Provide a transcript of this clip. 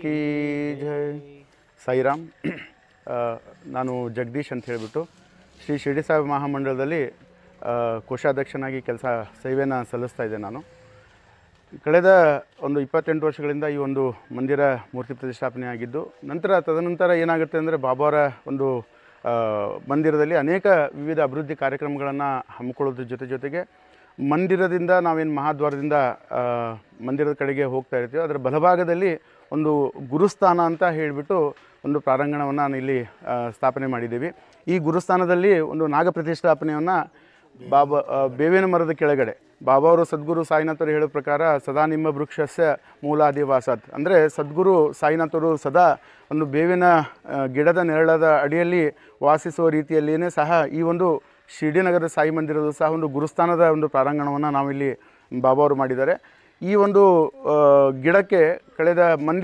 ಕಿ ಜೈ. ಸಾಯಿರಾಮ್. ನಾನು ಜಗದೀಶ್ ಅಂತ ಹೇಳಿಬಿಟ್ಟು ಶ್ರೀ ಶಿರಡಿ ಸಾಯಿ ಮಹಾಮಂಡಲದಲ್ಲಿ ಕೋಶಾಧ್ಯಕ್ಷನಾಗಿ ಸೇವೆಯನ್ನು ಸಲ್ಲಿಸ್ತಾ ಇದ್ದೆ. ನಾನು ಕಳೆದ ಒಂದು 28 ವರ್ಷಗಳಿಂದ ಈ ಒಂದು ಮಂದಿರ ಮೂರ್ತಿ ಪ್ರತಿಷ್ಠಾಪನೆ ಆಗಿದ್ದು, ತದನಂತರ ಏನಾಗುತ್ತೆ ಅಂದರೆ ಬಾಬಾವರ ಒಂದು ಮಂದಿರದಲ್ಲಿ ಅನೇಕ ವಿವಿಧ ಅಭಿವೃದ್ಧಿ ಕಾರ್ಯಕ್ರಮಗಳನ್ನು ಹಮ್ಮಿಕೊಳ್ಳೋದ್ರ ಜೊತೆಗೆ ಮಂದಿರದಿಂದ ನಾವೇನು ಮಹಾದ್ವಾರದಿಂದ ಮಂದಿರದ ಕಡೆಗೆ ಹೋಗ್ತಾ ಇರ್ತೀವಿ, ಅದರ ಬಲಭಾಗದಲ್ಲಿ ಒಂದು ಗುರುಸ್ಥಾನ ಅಂತ ಹೇಳಿಬಿಟ್ಟು ಒಂದು ಪ್ರಾರಂಗಣವನ್ನು ನಾನು ಇಲ್ಲಿ ಸ್ಥಾಪನೆ ಮಾಡಿದ್ದೀವಿ. ಈ ಗುರುಸ್ಥಾನದಲ್ಲಿ ಒಂದು ನಾಗ ಪ್ರತಿಷ್ಠಾಪನೆಯನ್ನು ಬೇವಿನ ಮರದ ಕೆಳಗಡೆ ಬಾಬಾವರು ಸದ್ಗುರು ಸಾಯಿನಾಥರು ಹೇಳೋ ಪ್ರಕಾರ ಸದಾ ನಿಮ್ಮ ವೃಕ್ಷಸ್ಯ ಮೂಲಾದಿವಾಸಾತ್, ಅಂದರೆ ಸದ್ಗುರು ಸಾಯಿನಾಥರು ಸದಾ ಒಂದು ಬೇವಿನ ಗಿಡದ ನೆರಳದ ಅಡಿಯಲ್ಲಿ ವಾಸಿಸುವ ರೀತಿಯಲ್ಲಿಯೇ ಸಹ ಈ ಒಂದು ಶಿರಡಿ ನಗರದ ಸಾಯಿ ಮಂದಿರದ ಸಹ ಒಂದು ಗುರುಸ್ಥಾನದ ಒಂದು ಪ್ರಾರಂಗಣವನ್ನು ನಾವಿಲ್ಲಿ ಬಾಬಾವರು ಮಾಡಿದ್ದಾರೆ. ಈ ಒಂದು ಗಿಡಕ್ಕೆ ಕಳೆದ ಮಂದಿರ